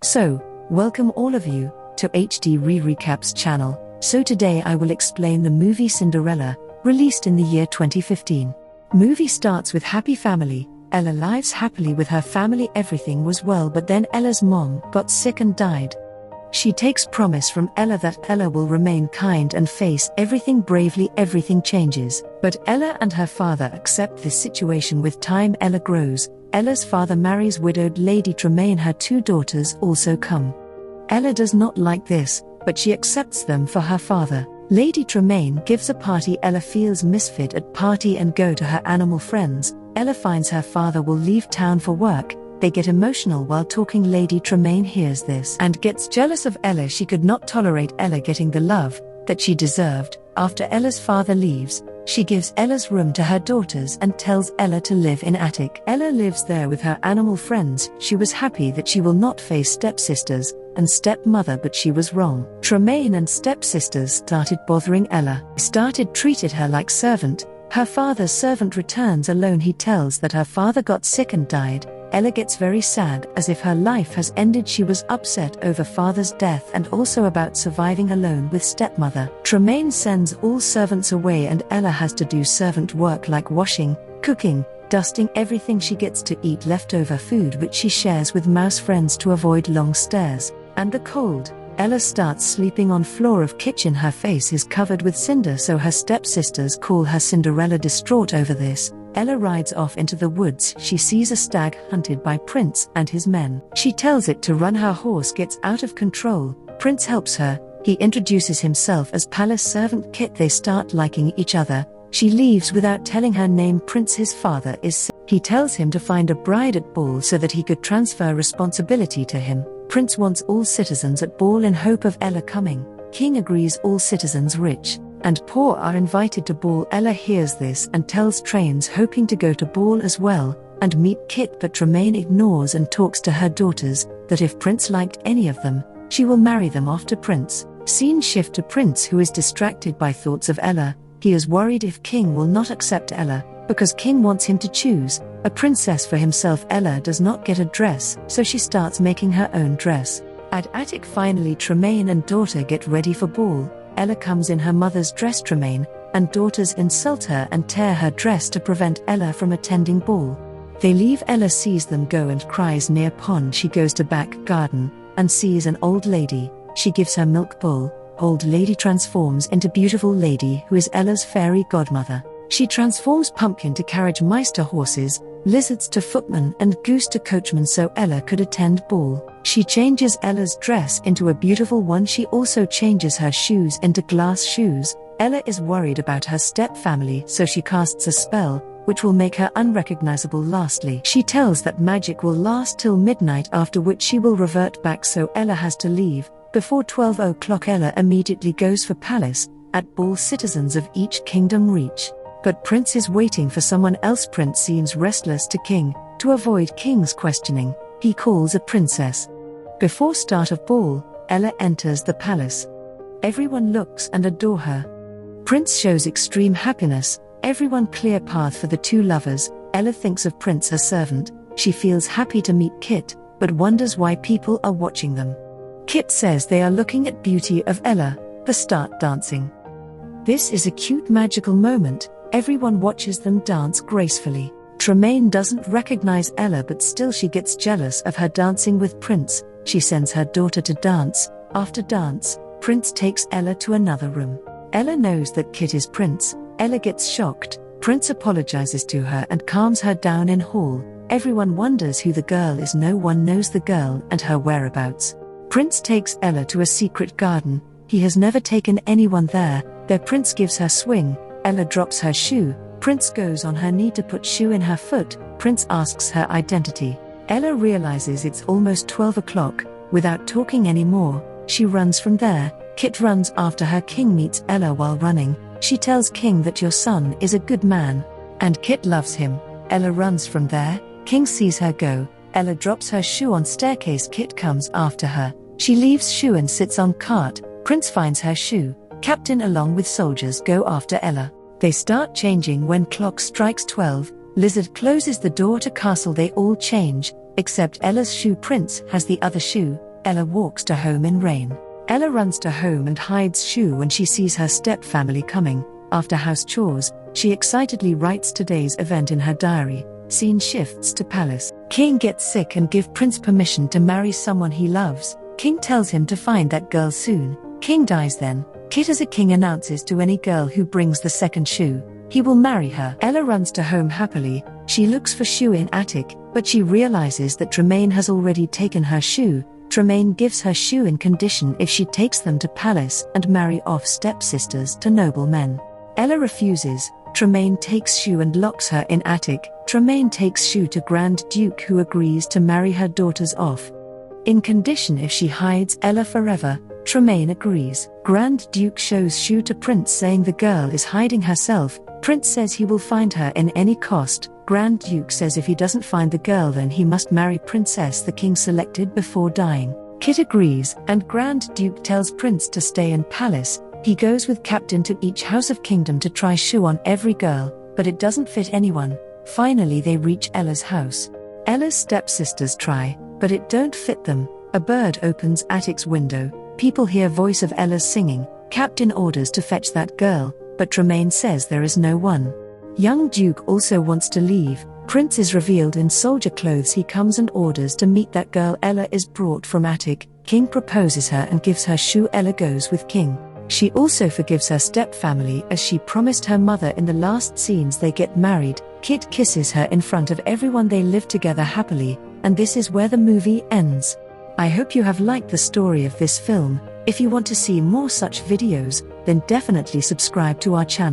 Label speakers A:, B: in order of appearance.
A: So, welcome all of you to HD Recaps channel. So today I will explain the movie Cinderella, released in the year 2015. Movie starts with happy family. Ella lives happily with her family, everything was well, but then Ella's mom got sick and died. She takes promise from Ella that Ella will remain kind and face everything bravely. Everything changes, but Ella and her father accept this situation. With time Ella grows. Ella's father marries widowed Lady Tremaine. Her two daughters also come. Ella does not like this, but she accepts them for her father. Lady Tremaine gives a party. Ella feels misfit at party and go to her animal friends. Ella finds her father will leave town for work. They get emotional while talking. Lady Tremaine hears this and gets jealous of Ella. She could not tolerate Ella getting the love that she deserved. After Ella's father leaves, she gives Ella's room to her daughters and tells Ella to live in attic. Ella lives there with her animal friends. She was happy that she will not face stepsisters and stepmother, but she was wrong. Tremaine and stepsisters started bothering Ella. Started treated her like servant. Her father's servant returns alone. He tells that her father got sick and died. Ella gets very sad, as if her life has ended. She was upset over father's death and also about surviving alone with stepmother. Tremaine sends all servants away and Ella has to do servant work like washing, cooking, dusting. Everything she gets to eat leftover food which she shares with mouse friends to avoid long stairs and the cold. Ella starts sleeping on floor of kitchen. Her face is covered with cinder, so her stepsisters call her Cinderella. Distraught over this, Ella rides off into the woods. She sees a stag hunted by Prince and his men. She tells it to run. Her horse gets out of control. Prince helps her. He introduces himself as palace servant Kit. They start liking each other. She leaves without telling her name. Prince, his father, is sick. He tells him to find a bride at ball so that he could transfer responsibility to him. Prince wants all citizens at ball in hope of Ella coming. King agrees. All citizens, rich and poor, are invited to ball. Ella hears this and tells Trains, hoping to go to ball as well and meet Kit, but Tremaine ignores and talks to her daughters that if Prince liked any of them, she will marry them off to Prince. Scene shift to Prince, who is distracted by thoughts of Ella. He is worried if King will not accept Ella, because King wants him to choose a princess for himself. Ella does not get a dress, so she starts making her own dress. At attic finally, Tremaine and daughter get ready for ball. Ella comes in her mother's dress. Tremaine and daughters insult her and tear her dress to prevent Ella from attending ball. They leave. Ella sees them go and cries near pond. She goes to back garden and sees an old lady. She gives her milk bowl. Old lady transforms into beautiful lady, who is Ella's fairy godmother. She transforms pumpkin to carriage, mice to horses, lizards to footman and goose to coachman so Ella could attend ball. She changes Ella's dress into a beautiful one. She also changes her shoes into glass shoes. Ella is worried about her step-family, so she casts a spell, which will make her unrecognizable. Lastly, she tells that magic will last till midnight, after which she will revert back, so Ella has to leave. Before 12 o'clock Ella immediately goes for palace. At ball citizens of each kingdom reach, but Prince is waiting for someone else. Prince seems restless to King. To avoid King's questioning, he calls a princess. Before start of ball, Ella enters the palace. Everyone looks and adore her. Prince shows extreme happiness. Everyone clear path for the two lovers. Ella thinks of Prince as servant. She feels happy to meet Kit, but wonders why people are watching them. Kit says they are looking at beauty of Ella. They start dancing. This is a cute magical moment. Everyone watches them dance gracefully. Tremaine doesn't recognize Ella, but still she gets jealous of her dancing with Prince. She sends her daughter to dance. After dance, Prince takes Ella to another room. Ella knows that Kit is Prince. Ella gets shocked. Prince apologizes to her and calms her down in hall. Everyone wonders who the girl is. No one knows the girl and her whereabouts. Prince takes Ella to a secret garden. He has never taken anyone there. There Prince gives her swing. Ella drops her shoe. Prince goes on her knee to put shoe in her foot. Prince asks her identity. Ella realizes it's almost 12 o'clock. Without talking anymore, she runs from there. Kit runs after her. King meets Ella while running. She tells King that your son is a good man, and Kit loves him. Ella runs from there. King sees her go. Ella drops her shoe on staircase. Kit comes after her. She leaves shoe and sits on cart. Prince finds her shoe. Captain along with soldiers go after Ella. They start changing when clock strikes 12. Lizard closes the door to castle. They all change, except Ella's shoe. Prince has the other shoe. Ella walks to home in rain. Ella runs to home and hides Shu when she sees her step-family coming. After house chores, she excitedly writes today's event in her diary. Scene shifts to palace. King gets sick and give Prince permission to marry someone he loves. King tells him to find that girl soon. King dies then. Kit as a king announces to any girl who brings the second shoe, he will marry her. Ella runs to home happily. She looks for Shu in attic, but she realizes that Tremaine has already taken her shoe. Tremaine gives her shoe in condition if she takes them to palace and marry off stepsisters to noblemen. Ella refuses. Tremaine takes Shu and locks her in attic. Tremaine takes Shu to Grand Duke, who agrees to marry her daughters off in condition if she hides Ella forever. Tremaine agrees. Grand Duke shows Shu to Prince, saying the girl is hiding herself. Prince says he will find her in any cost. Grand Duke says if he doesn't find the girl then he must marry Princess the king selected before dying. Kit agrees, and Grand Duke tells Prince to stay in palace. He goes with Captain to each house of kingdom to try Shu on every girl, but it doesn't fit anyone. Finally they reach Ella's house. Ella's stepsisters try, but it don't fit them. A bird opens attic's window. People hear voice of Ella's singing. Captain orders to fetch that girl, but Tremaine says there is no one. Young Duke also wants to leave. Prince is revealed in soldier clothes. He comes and orders to meet that girl. Ella is brought from attic. King proposes her and gives her shoe. Ella goes with King. She also forgives her step-family as she promised her mother in the last scenes. They get married. Kit kisses her in front of everyone. They live together happily, and this is where the movie ends. I hope you have liked the story of this film. If you want to see more such videos, then definitely subscribe to our channel.